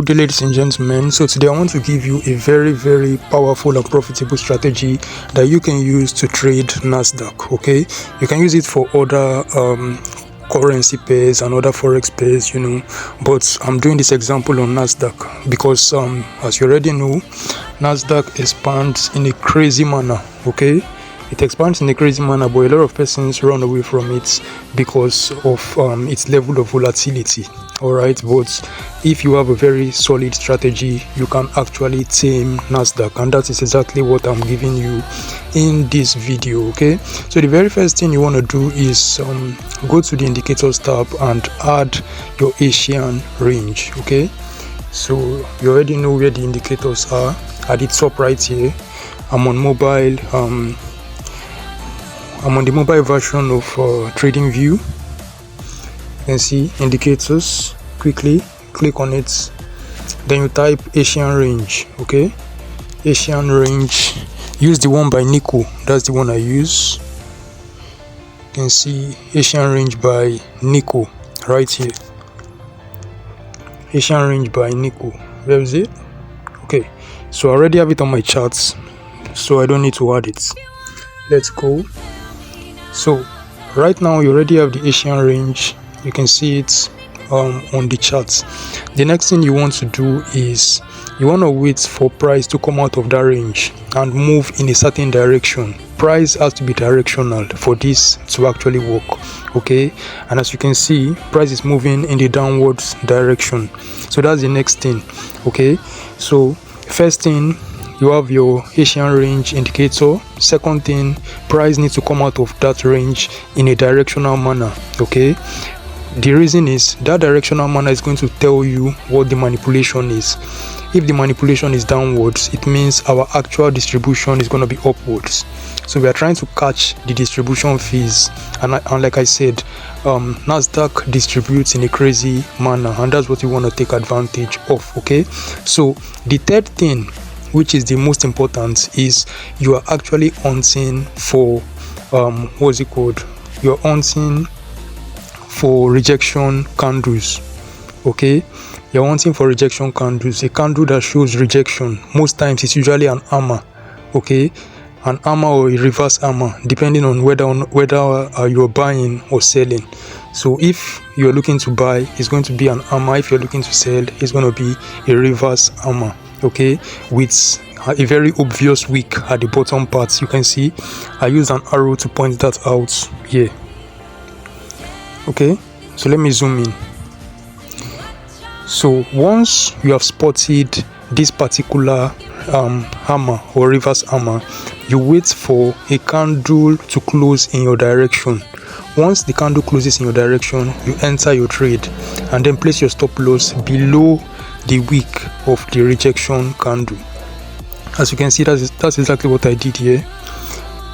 Okay, ladies and gentlemen, so today I want to give you a very powerful and profitable strategy that you can use to trade Nasdaq. Okay, you can use it for other currency pairs and other forex pairs, but I'm doing this example on Nasdaq because as you already know, Nasdaq expands in a crazy manner. Okay, it expands in a crazy manner, but a lot of persons run away from it because of its level of volatility. All right, but if you have a very solid strategy, you can actually tame Nasdaq, and that is exactly what I'm giving you in this video. Okay, so the very first thing you want to do is go to the indicators tab and add your Asian range. Okay, so you already know where the indicators are at the top right here. I'm on mobile. I'm on the mobile version of TradingView. You can see indicators. Quickly click on it, then you type Asian range. Okay, Asian range, use the one by Nico. That's the one I use. You can see Asian range by Nico right here. Asian range by Nico. Where is it? Okay, so I already have it on my charts, so I don't need to add it. Let's go. So right now you already have the Asian range. You can see it on the charts. The next thing you want to do is you want to wait for price to come out of that range and move in a certain direction. Price has to be directional for this to actually work. Okay, and as you can see, price is moving in the downwards direction. So that's the next thing. Okay, so first thing, you have your Asian range indicator. Second thing, price needs to come out of that range in a directional manner. Okay, the reason is that directional manner is going to tell you what the manipulation is. If the manipulation is downwards, it means our actual distribution is going to be upwards. So we are trying to catch the distribution fees, and like I said, Nasdaq distributes in a crazy manner, and that's what you want to take advantage of. Okay, so the third thing, which is the most important, is you are actually hunting for what's it called? You're hunting for rejection candles. Okay, you're wanting for rejection candles, a candle that shows rejection. Most times it's usually an hammer. Okay, an hammer or a reverse hammer, depending on whether you're buying or selling. So if you're looking to buy, it's going to be an hammer. If you're looking to sell, it's going to be a reverse hammer. Okay, with a very obvious wick at the bottom part. You can see I use an arrow to point that out here. Okay, so let me zoom in. So once you have spotted this particular hammer or reverse hammer, you wait for a candle to close in your direction. Once the candle closes in your direction, you enter your trade and then place your stop loss below the wick of the rejection candle. As you can see, that's exactly what I did here.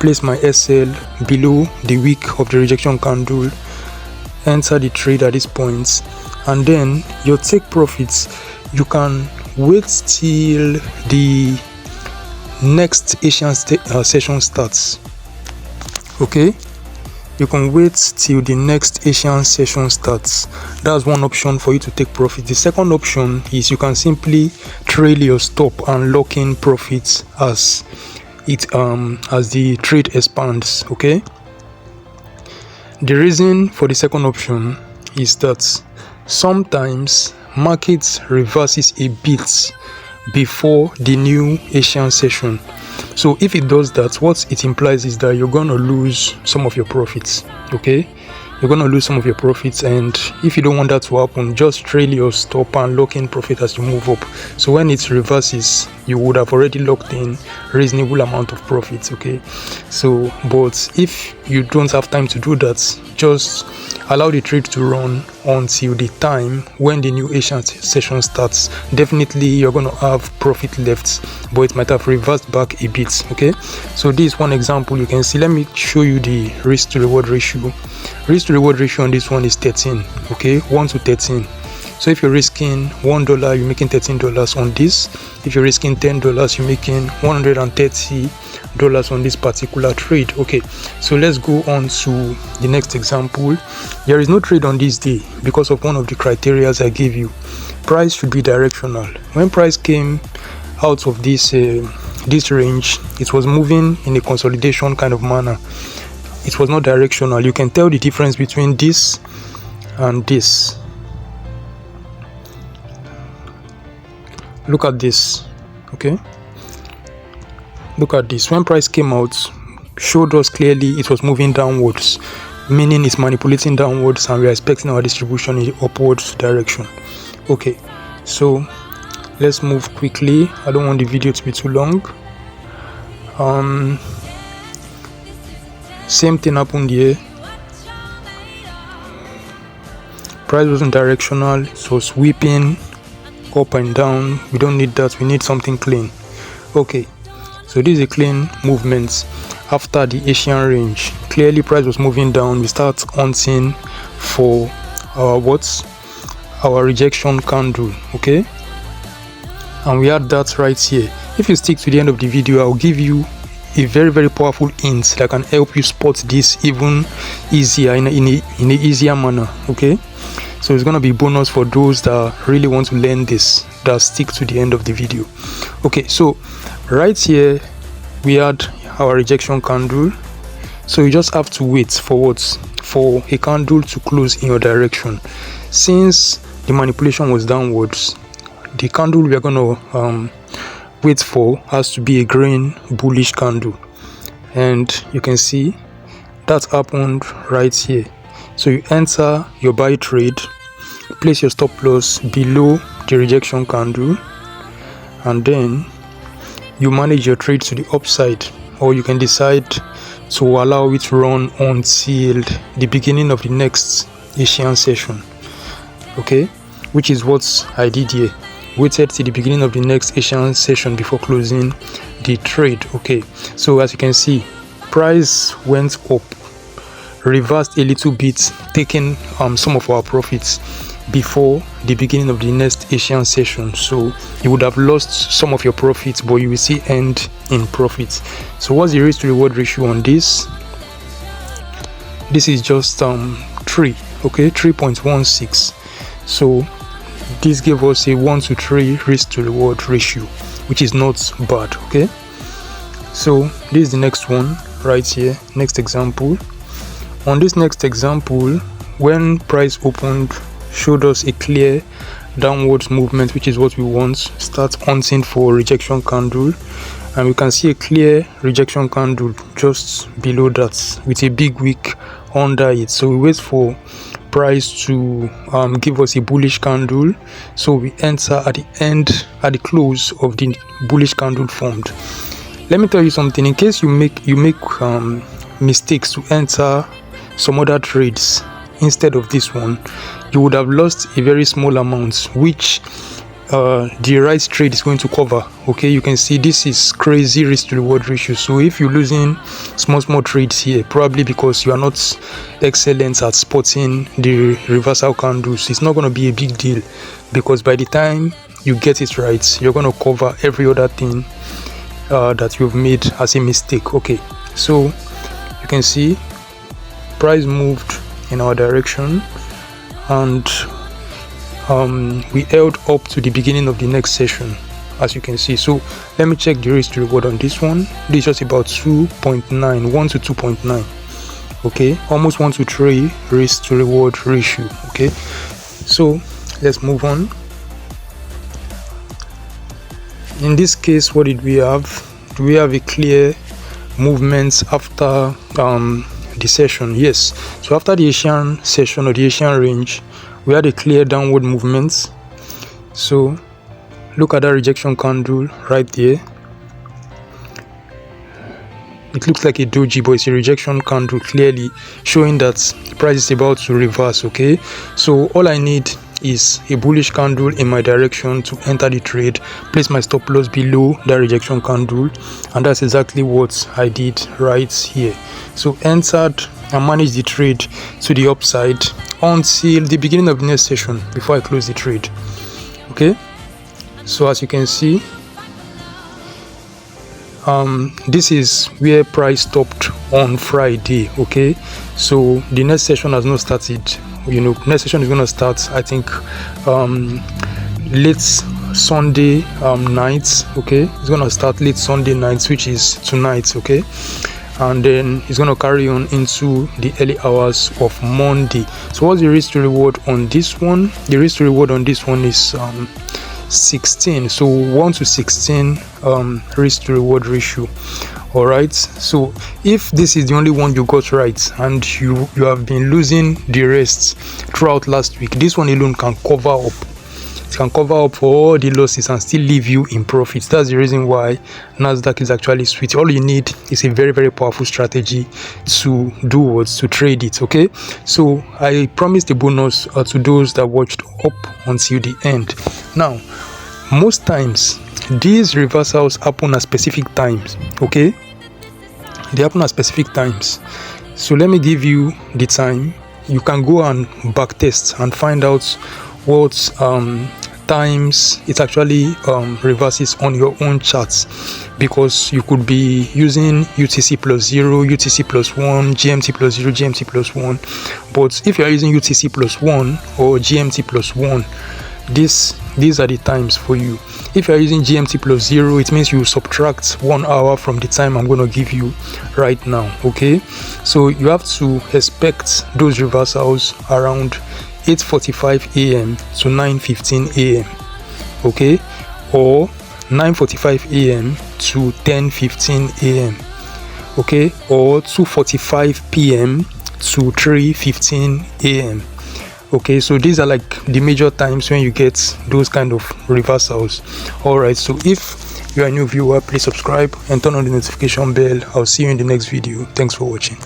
Place my SL below the wick of the rejection candle, enter the trade at this point, and then your take profits. You can wait till the next Asian session starts. Okay, you can wait till the next Asian session starts. That's one option for you to take profit. The second option is you can simply trail your stop and lock in profits as the trade expands. Okay, the reason for the second option is that sometimes markets reverses a bit before the new Asian session. So if it does that, what it implies is that you're going to lose some of your profits. Okay, you're going to lose some of your profits, and if you don't want that to happen, just trail your stop and lock in profit as you move up. So when it reverses, you would have already locked in reasonable amount of profits. Okay, so but if you don't have time to do that, just allow the trade to run until the time when the new Asian session starts. Definitely you're going to have profit left, but it might have reversed back a bit. Okay, so this is one example. You can see, let me show you the risk to reward ratio. Risk to reward ratio on this one is 13. Okay, 1 to 13. So if you're risking $1, you're making $13 on this. If you're risking $10, you're making $130 on this particular trade. Okay, so let's go on to the next example. There is no trade on this day because of one of the criteria I gave you. Price should be directional. When price came out of this range, it was moving in a consolidation kind of manner. It was not directional. You can tell the difference between this and this. Look at this. Okay, look at this. When price came out, showed us clearly it was moving downwards, meaning it's manipulating downwards, and we are expecting our distribution in the upwards direction. Okay, so let's move quickly. I don't want the video to be too long. Same thing happened here. Price wasn't directional, so sweeping up and down. We don't need that. We need something clean. Okay, so this is a clean movement after the Asian range. Clearly price was moving down. We start hunting for our rejection candle. Okay, and we had that right here. If you stick to the end of the video, I'll give you a very powerful hint that can help you spot this even easier in a easier manner. Okay, so it's gonna be bonus for those that really want to learn this, that stick to the end of the video. Okay, so right here we had our rejection candle. So you just have to wait for a candle to close in your direction. Since the manipulation was downwards, the candle we are gonna wait for has to be a green bullish candle, and you can see that happened right here. So you enter your buy trade, place your stop loss below the rejection candle, and then you manage your trade to the upside, or you can decide to allow it to run until the beginning of the next Asian session. Okay, which is what I did here. Waited till the beginning of the next Asian session before closing the trade. Okay, so as you can see, price went up, reversed a little bit, taking some of our profits before the beginning of the next Asian session. So you would have lost some of your profits, but you will see end in profits. So what's the risk to reward ratio on this? This is just 3. Okay, 3.16. so this gave us a 1-to-3 risk to reward ratio, which is not bad. Okay, so this is the next one right here. Next example. On this next example, when price opened, showed us a clear downwards movement, which is what we want. Start hunting for rejection candle, and we can see a clear rejection candle just below that with a big wick under it. So we wait for price to give us a bullish candle, so we enter at the close of the bullish candle formed. Let me tell you something. In case you make mistakes to enter some other trades instead of this one, you would have lost a very small amount, which the right trade is going to cover. Okay, you can see this is crazy risk to reward ratio. So if you're losing small trades here, probably because you are not excellent at spotting the reversal candles, it's not going to be a big deal, because by the time you get it right, you're going to cover every other thing that you've made as a mistake. Okay, so you can see price moved in our direction, and we held up to the beginning of the next session, as you can see. So let me check the risk to reward on this one. This is just about 2.9, 1 to 2.9. okay, almost 1-to-3 risk to reward ratio. Okay, so let's move on. In this case, what did we have? Do we have a clear movement after the session? Yes. So after the Asian session or the Asian range, we had a clear downward movement. So look at that rejection candle right there. It looks like a doji, but it's a rejection candle, clearly showing that the price is about to reverse. Okay, so all I need is a bullish candle in my direction to enter the trade, place my stop loss below that rejection candle, and that's exactly what I did right here. So entered and manage the trade to the upside until the beginning of the next session before I close the trade. Okay, so as you can see, this is where price stopped on Friday. Okay, so the next session has not started. Next session is going to start, I think, late Sunday night. Okay, it's going to start late Sunday night, which is tonight. Okay, and then it's going to carry on into the early hours of Monday. So what's the risk to reward on this one? The risk to reward on this one is 16. So 1 to 16 risk to reward ratio. All right, so if this is the only one you got right and you have been losing the rest throughout last week, this one alone can cover up. It can cover up for all the losses and still leave you in profits. That's the reason why Nasdaq is actually sweet. All you need is a very, very powerful strategy to do what, to trade it. Okay, so I promised a bonus to those that watched up until the end. Now, most times these reversals happen at specific times. Okay, they happen at specific times. So let me give you the time. You can go and back test and find out what times it actually reverses on your own charts, because you could be using UTC plus 0, UTC plus 1, GMT plus 0, GMT plus 1. But if you are using UTC plus 1 or GMT plus 1, these are the times for you. If you are using GMT plus 0, it means you subtract 1 hour from the time I'm going to give you right now. Okay, so you have to expect those reversals around 8:45 a.m. to 9:15 a.m. okay, or 9:45 a.m. to 10:15 a.m. okay, or 2:45 p.m. to 3:15 a.m. okay. So these are like the major times when you get those kind of reversals. All right, so if you are a new viewer, please subscribe and turn on the notification bell. I'll see you in the next video. Thanks for watching.